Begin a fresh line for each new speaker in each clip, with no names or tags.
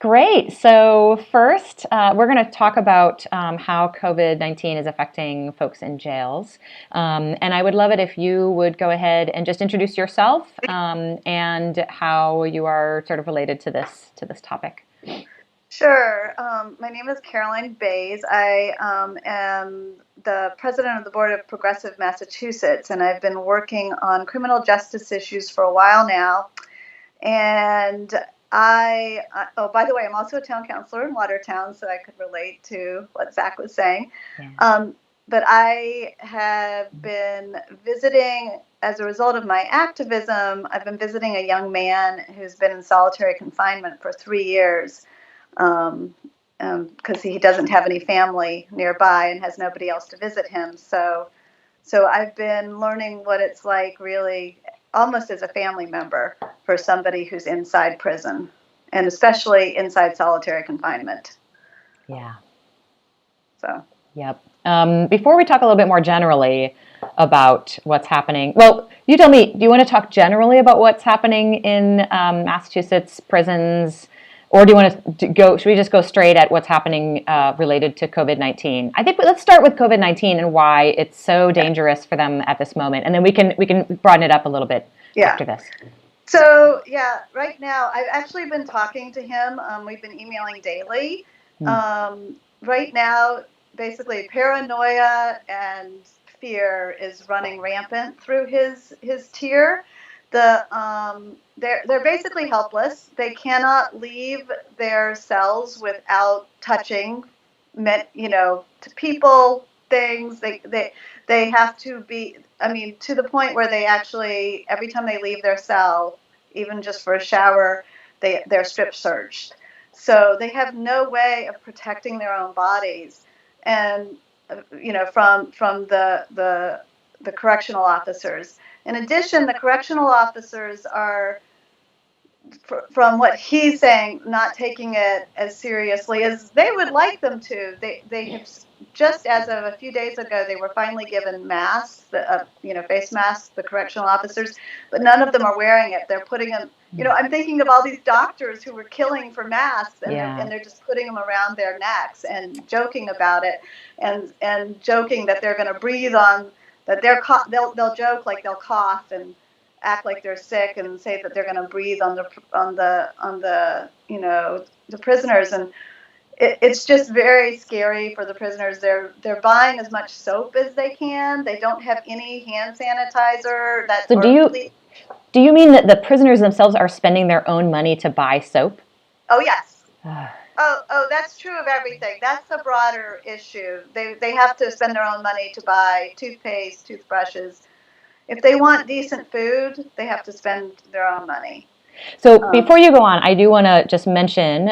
Great. So first, we're going to talk about how COVID-19 is affecting folks in jails. And I would love it if you would go ahead and just introduce yourself and how you are sort of related to this topic.
Sure. My name is Caroline Bays. I am the president of the board of Progressive Massachusetts, and I've been working on criminal justice issues for a while now. And oh, by the way, I'm also a town councilor in Watertown, so I could relate to what Zach was saying.
Yeah.
But I have been visiting, as a result of my activism, I've been visiting a young man who's been in solitary confinement for 3 years because he doesn't have any family nearby and has nobody else to visit him. So I've been learning what it's like, really, almost as a family member for somebody who's inside prison, and especially inside solitary confinement.
Yeah.
So.
Yep. Before we talk a little bit more generally about what's happening, well, you tell me, do you want to talk generally about what's happening in Massachusetts prisons, or do you want to go, should we just go straight at what's happening related to COVID-19? I think let's start with COVID-19 and why it's so dangerous for them at this moment, and then we can broaden it up a little bit after this.
So, right now, I've actually been talking to him. We've been emailing daily. Right now, basically, paranoia and fear is running rampant through his tier. They're basically helpless. They cannot leave their cells without touching, to people, things. They have to be, I mean, to the point where they actually, every time they leave their cell, even just for a shower, they're strip searched. So they have no way of protecting their own bodies, and from the correctional officers. In addition, the correctional officers are, from what he's saying, not taking it as seriously as they would like them to. They have, just as of a few days ago, they were finally given masks, face masks, the correctional officers, but none of them are wearing it. They're putting them, I'm thinking of all these doctors who were killing for masks, and they're just putting them around their necks and joking about it, and joking that they're going to breathe on, that they'll joke like they'll cough and act like they're sick and say that they're going to breathe on the prisoners, and it's just very scary for the prisoners. They're buying as much soap as they can. They don't have any hand sanitizer.
So do you mean that the prisoners themselves are spending their own money to buy soap?
Oh, yes. Oh, that's true of everything. That's a broader issue. They have to spend their own money to buy toothpaste, toothbrushes. If they want decent food, they have to spend their own money.
So before you go on, I do want to just mention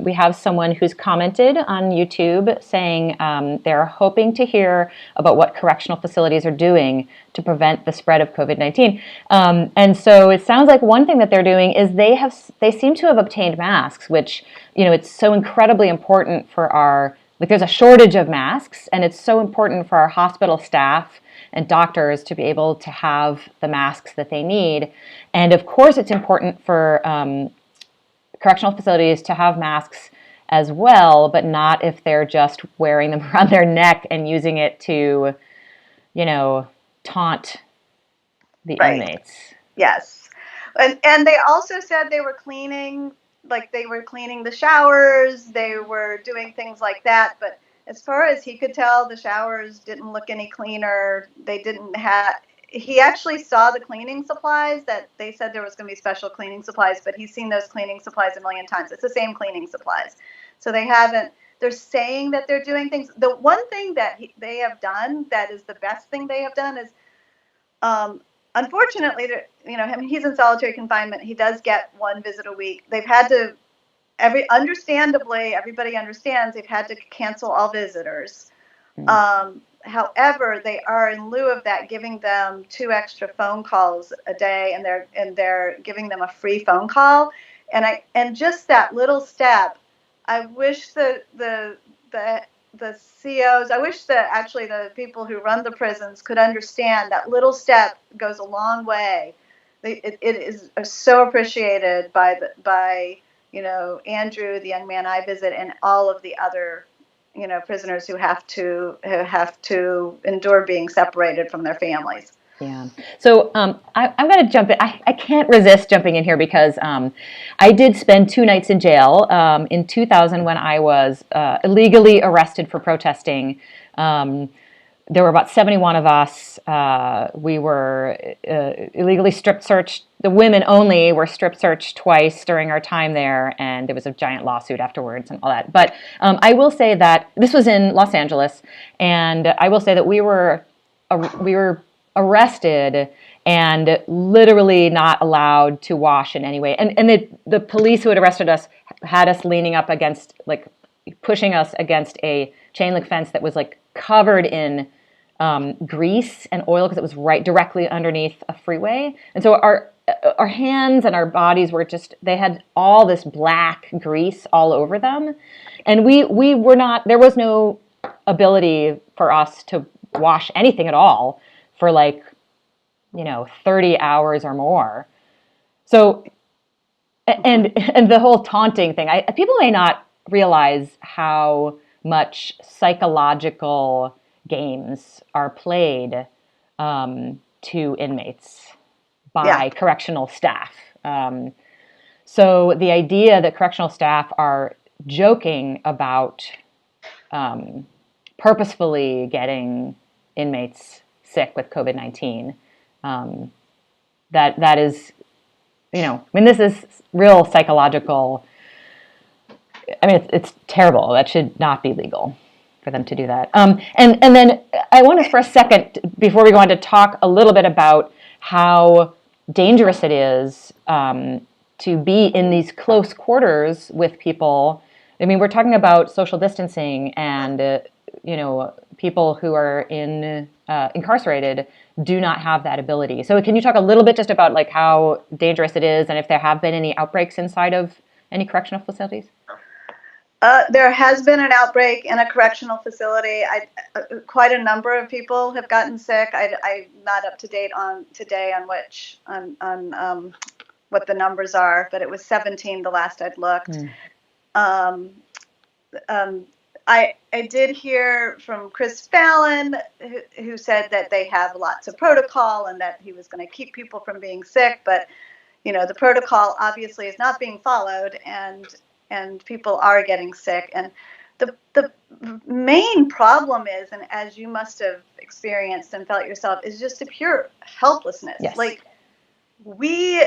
we have someone who's commented on YouTube saying they're hoping to hear about what correctional facilities are doing to prevent the spread of COVID-19. And so it sounds like one thing that they're doing is they seem to have obtained masks, which, it's so incredibly important for there's a shortage of masks, and it's so important for our hospital staff and doctors to be able to have the masks that they need. And of course, it's important for correctional facilities to have masks as well, but not if they're just wearing them around their neck and using it to, taunt the inmates.
Yes. And they also said they were cleaning the showers, they were doing things like that, but as far as he could tell, the showers didn't look any cleaner. He actually saw the cleaning supplies that they said there was going to be special cleaning supplies, but he's seen those cleaning supplies a million times. It's the same cleaning supplies. So they're saying that they're doing things. The one thing that they have done that is the best thing they have done is, unfortunately, he's in solitary confinement. He does get one visit a week. They've had to, understandably, everybody understands they've had to cancel all visitors. However, they are, in lieu of that, giving them 2 extra phone calls a day, and they're giving them a free phone call. And just that little step, I wish the COs, I wish that actually the people who run the prisons could understand that little step goes a long way. It is so appreciated by Andrew, the young man I visit, and all of the other, prisoners who have to endure being separated from their families.
Yeah. So I'm going to jump in. I can't resist jumping in here because I did spend 2 nights in jail in 2000 when I was illegally arrested for protesting. There were about 71 of us. We were illegally strip searched. The women only were strip searched twice during our time there, and there was a giant lawsuit afterwards and all that. But I will say that this was in Los Angeles, and I will say that we were arrested and literally not allowed to wash in any way. And the police who had arrested us had us leaning up against, like, pushing us against a chain link fence that was like covered in grease and oil because it was right directly underneath a freeway. And so our hands and our bodies were just, they had all this black grease all over them. And we were not, there was no ability for us to wash anything at all for 30 hours or more. So, and the whole taunting thing, people may not realize how much psychological games are played to inmates by correctional staff. So the idea that correctional staff are joking about purposefully getting inmates sick with COVID-19, that is, this is real psychological. It's terrible. That should not be legal for them to do that. And then I want to, for a second, before we go on, to talk a little bit about how dangerous it is to be in these close quarters with people. We're talking about social distancing, and people who are incarcerated do not have that ability. So can you talk a little bit just about how dangerous it is, and if there have been any outbreaks inside of any correctional facilities?
There has been an outbreak in a correctional facility. Quite a number of people have gotten sick. I'm not up to date on today on what the numbers are, but it was 17 the last I'd looked. I did hear from Chris Fallon, who said that they have lots of protocol and that he was going to keep people from being sick, but the protocol obviously is not being followed, and people are getting sick. And the main problem is, and as you must have experienced and felt yourself, is just a pure helplessness.
Yes.
We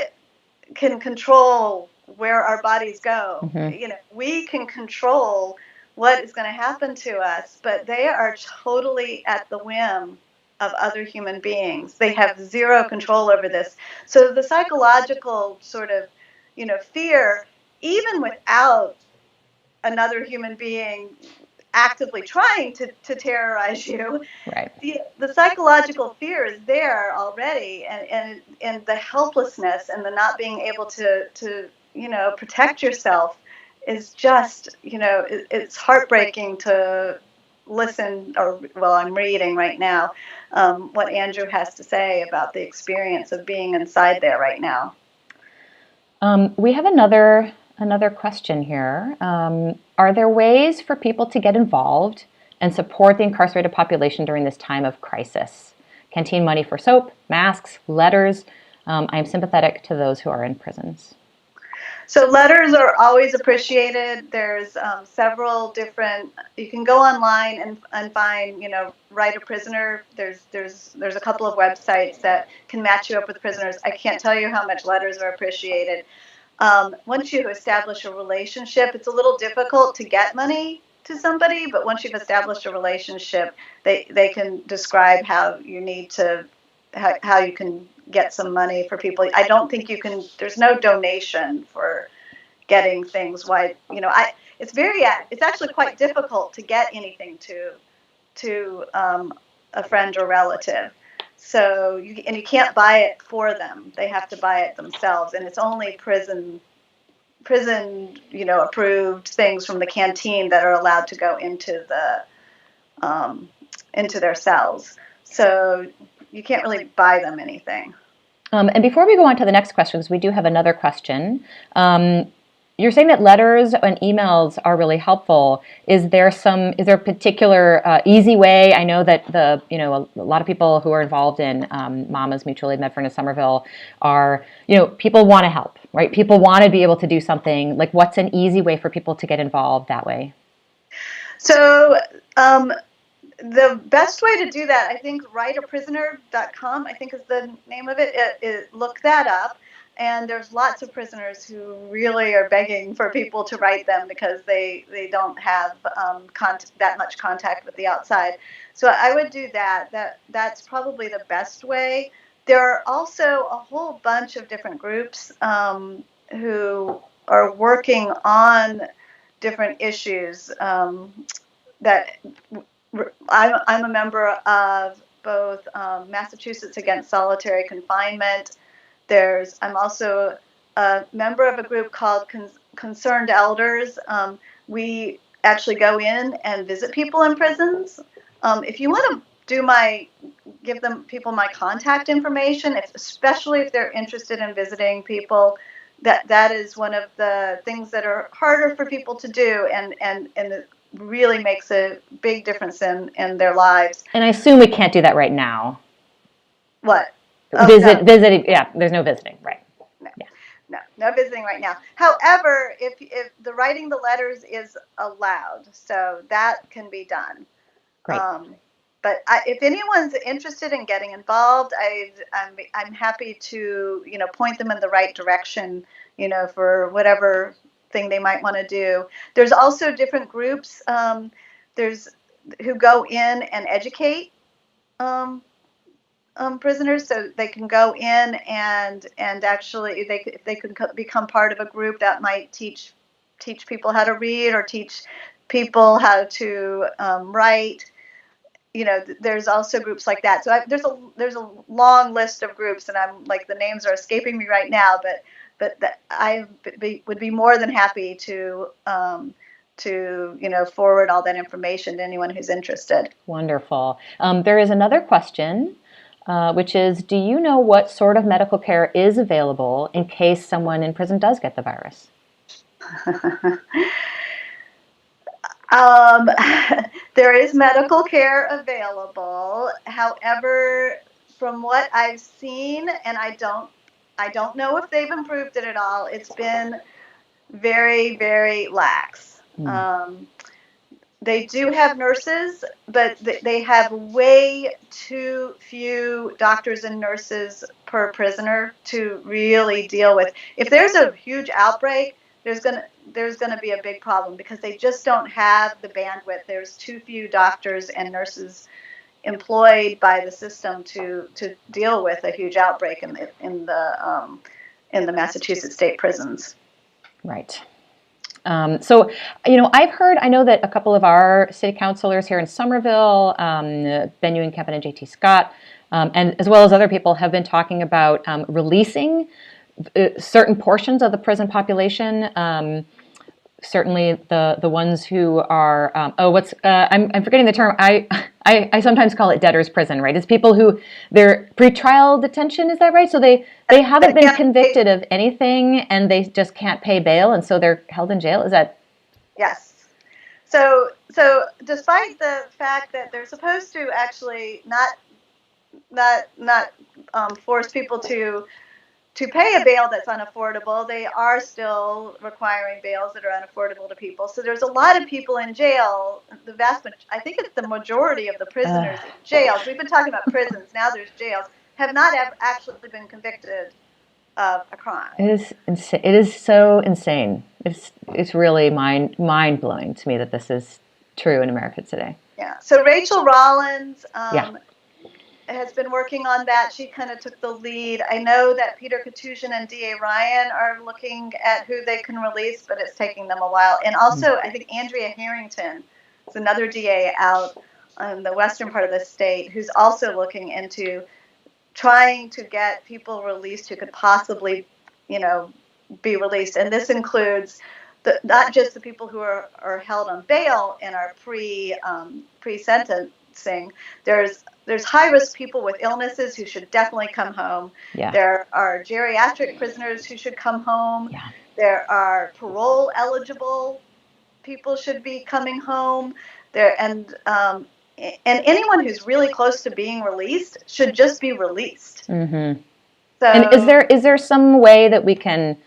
can control where our bodies go.
Mm-hmm.
We can control what is going to happen to us, but they are totally at the whim of other human beings. They have zero control over this. So the psychological sort of, fear, even without another human being actively trying to terrorize you,
right.
The psychological fear is there already, and the helplessness and the not being able to protect yourself is just, it's heartbreaking to listen, I'm reading right now what Andrew has to say about the experience of being inside there right now.
We have another question here. Are there ways for people to get involved and support the incarcerated population during this time of crisis? Canteen money for soap, masks, letters. I am sympathetic to those who are in prisons.
So letters are always appreciated. There's several different. You can go online and find, Write a Prisoner. There's a couple of websites that can match you up with prisoners. I can't tell you how much letters are appreciated. Once you establish a relationship, it's a little difficult to get money to somebody, but once you've established a relationship, they can describe how you need to, how you can get some money for people. I don't think you can, there's no donation for getting things. It's actually quite difficult to get anything to a friend or relative. So you can't buy it for them. They have to buy it themselves, and it's only prison approved things from the canteen that are allowed to go into their cells. So you can't really buy them anything.
And before we go on to the next question, because we do have another question, you're saying that letters and emails are really helpful. Is there a particular easy way? I know that a lot of people who are involved in Mamas Mutual Aid Medford and Somerville are, people want to help, right? People want to be able to do something. Like, what's an easy way for people to get involved that way?
So the best way to do that, I think, writeaprisoner.com, I think is the name of it. Look that up. And there's lots of prisoners who really are begging for people to write them because they don't have that much contact with the outside. So I would do that. That's probably the best way. There are also a whole bunch of different groups who are working on different issues that I'm a member of both Massachusetts Against Solitary Confinement. I'm also a member of a group called Concerned Elders. We actually go in and visit people in prisons. If you want to give people my contact information, especially if they're interested in visiting people, that is one of the things that are harder for people to do, and it really makes a big difference in their lives.
And I assume we can't do that right now.
What?
Visiting, yeah, there's no visiting, right?
No visiting right now. However, if the writing the letters is allowed, so that can be done.
Great.
But if anyone's interested in getting involved, I'm happy to point them in the right direction, for whatever thing they might want to do. There's also different groups. There's who go in and educate prisoners, so they can go in and actually if they could become part of a group that might teach people how to read or teach people how to write. There's also groups like that. So there's a long list of groups, and I'm like, the names are escaping me right now, but I would be more than happy to forward all that information to anyone who's interested.
Wonderful. There is another question, which is, do you know what sort of medical care is available in case someone in prison does get the virus?
There is medical care available. However, from what I've seen, and I don't know if they've improved it at all, it's been very, very lax. They do have nurses, but they have way too few doctors and nurses per prisoner to really deal with. If there's a huge outbreak, there's gonna be a big problem because they just don't have the bandwidth. There's too few doctors and nurses employed by the system to deal with a huge outbreak in the Massachusetts state prisons.
Right. So, I know that a couple of our city councilors here in Somerville, Ben Ewan-Kempen and J.T. Scott, and as well as other people, have been talking about releasing certain portions of the prison population. Certainly, the ones who are I'm forgetting the term. I sometimes call it debtor's prison. Right? It's people who they're pretrial detention. Is that right? So they haven't been convicted of anything, and they just can't pay bail, and so they're held in jail. Is that?
Yes. So despite the fact that they're supposed to actually not force people to pay a bail that's unaffordable, they are still requiring bails that are unaffordable to people. So there's a lot of people in jail. I think it's the majority of the prisoners in jails. We've been talking about prisons. Now there's jails. Have not actually been convicted of a crime.
It is insane. It is so insane. It's really mind blowing to me that this is true in America today.
Yeah. So Rachel Rollins. Has been working on that. She kind of took the lead. I know that Peter Katusian and D.A. Ryan are looking at who they can release, but it's taking them a while. And also, I think Andrea Harrington is another DA out in the western part of the state who's also looking into trying to get people released who could possibly, be released. And this includes not just the people who are held on bail and are pre-sentencing. There's high-risk people with illnesses who should definitely come home.
Yeah.
There are geriatric prisoners who should come home.
Yeah.
There are parole eligible people should be coming home there, and anyone who's really close to being released should just be released.
Mm-hmm. And
So
is there some way that we can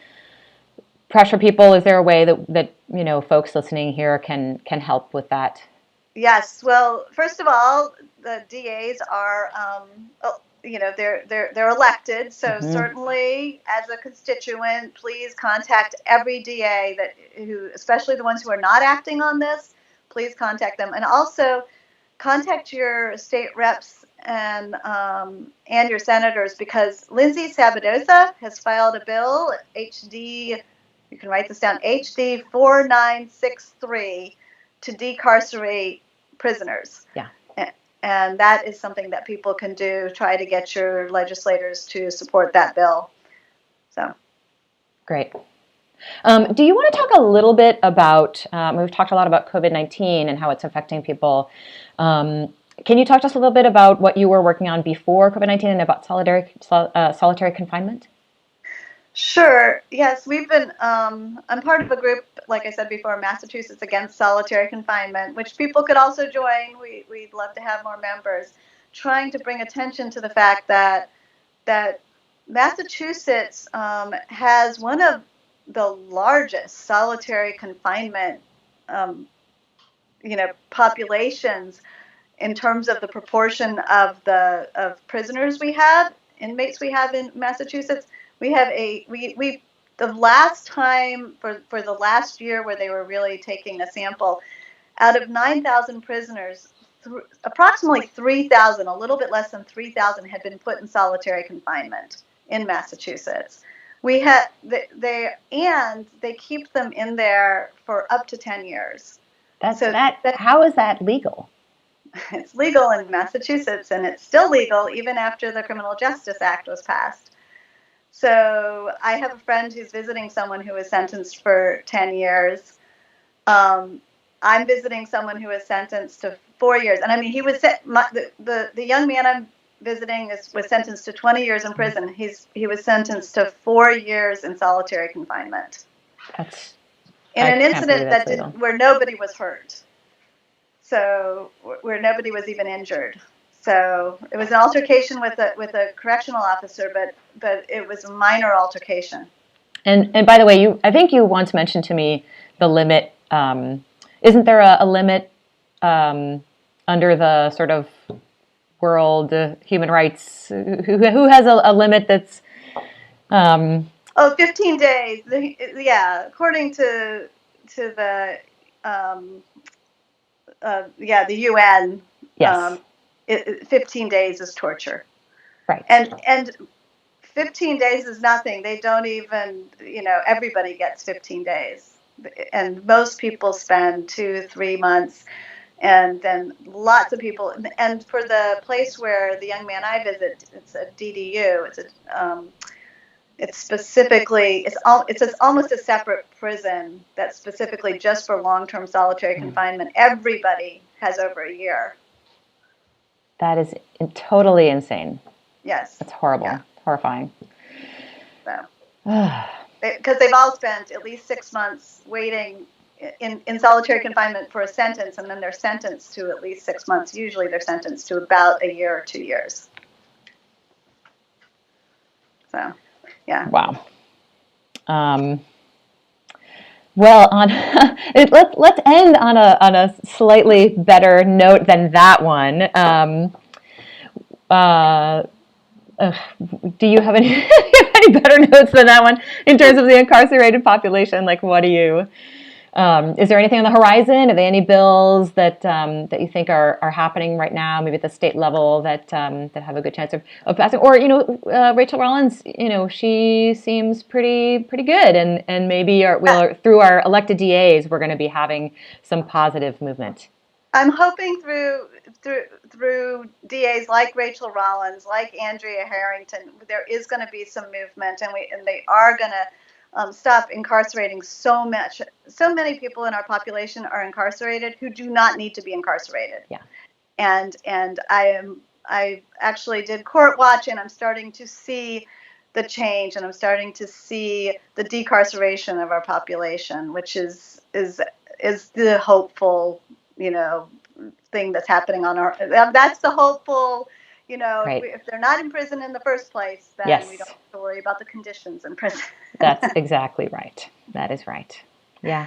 pressure people? Is there a way that folks listening here can help with that?
yes, well, first of all, the DAs are, they're elected. So
Mm-hmm.
certainly, as a constituent, please contact every DA especially the ones who are not acting on this. Please contact them, and also contact your state reps and your senators, because Lindsay Sabadosa has filed a bill, HD. You can write this down, HD 4963, to decarcerate prisoners.
Yeah.
And that is something that people can do. Try to get your legislators to support that bill. So
Great. Do you want to talk a little bit about, we've talked a lot about COVID-19 and how it's affecting people. Can you talk to us a little bit about what you were working on before COVID-19 and about solitary confinement?
sure. Yes, we've been. I'm part of a group, like I said before, Massachusetts Against Solitary Confinement, which people could also join. We'd love to have more members, trying to bring attention to the fact that Massachusetts has one of the largest solitary confinement, populations in terms of the proportion of prisoners we have, inmates we have in Massachusetts. We have we the last time for the last year where they were really taking a sample, out of 9,000 prisoners, approximately 3,000, a little bit less than 3,000, had been put in solitary confinement in Massachusetts. We had they keep them in there for up to 10 years.
How is that legal?
It's legal in Massachusetts, and it's still legal even after the Criminal Justice Act was passed. So I have a friend who's visiting someone who was sentenced for 10 years. I'm visiting someone who was sentenced to 4 years. And I mean, the young man I'm visiting was sentenced to 20 years in prison. He was sentenced to 4 years in solitary confinement. In an incident where nobody was hurt. So where nobody was even injured. So it was an altercation with a correctional officer, but it was a minor altercation.
And by the way, I think you once mentioned to me the limit. Isn't there a limit under the sort of world human rights? Who has a limit that's?
15 days. According to the the UN.
Yes.
15 days is torture.
Right.
And 15 days is nothing. They don't even, everybody gets 15 days. And most people spend 2-3 months. And then lots of people, and for the place where the young man I visit, it's a DDU. It's specifically, it's almost a separate prison that's specifically just for long-term solitary confinement. Everybody has over a year.
That is totally insane.
Yes.
That's horrible.
Yeah.
Horrifying.
So, because they've all spent at least 6 months waiting in solitary confinement for a sentence, and then they're sentenced to at least 6 months. Usually they're sentenced to about a year or 2 years. So, yeah.
Wow. Well, let's end on a slightly better note than that one. Do you have any better notes than that one in terms of the incarcerated population? Like, what do you? Is there anything on the horizon? Are there any bills that you think are happening right now, maybe at the state level, that have a good chance of passing? Or Rachel Rollins, she seems pretty good, and maybe through our elected DAs, we're going to be having some positive movement.
I'm hoping through DAs like Rachel Rollins, like Andrea Harrington, there is going to be some movement, and they are going to stop incarcerating so many people in our population are incarcerated who do not need to be incarcerated.
Yeah.
And I actually did court watch, and I'm starting to see the change, and I'm starting to see the decarceration of our population, which is the hopeful, thing that's happening on our. That's the hopeful.
Right.
If they're not in prison in the first place, then we don't
Yes.
have to worry about the conditions in prison.
That's exactly right. That is right. Yeah.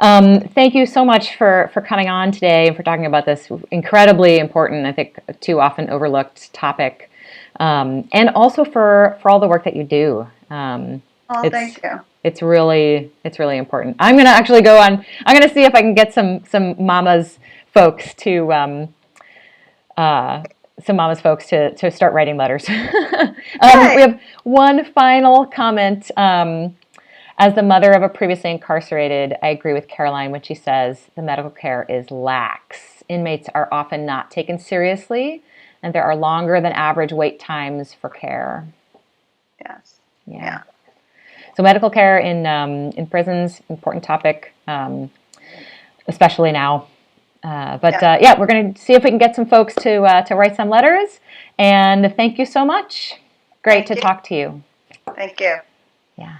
Thank you so much for coming on today and for talking about this incredibly important, I think, too often overlooked topic, and also for all the work that you do.
Oh, thank you.
It's really important. I'm going to actually go on. I'm going to see if I can get some mamas folks to start writing letters. We have one final comment. As the mother of a previously incarcerated, I agree with Caroline when she says the medical care is lax. Inmates are often not taken seriously, and there are longer than average wait times for care.
Yes.
Yeah. So medical care in prisons, important topic, especially now. We're going to see if we can get some folks to write some letters. And thank you so much. Great to talk to you.
Thank you.
Yeah.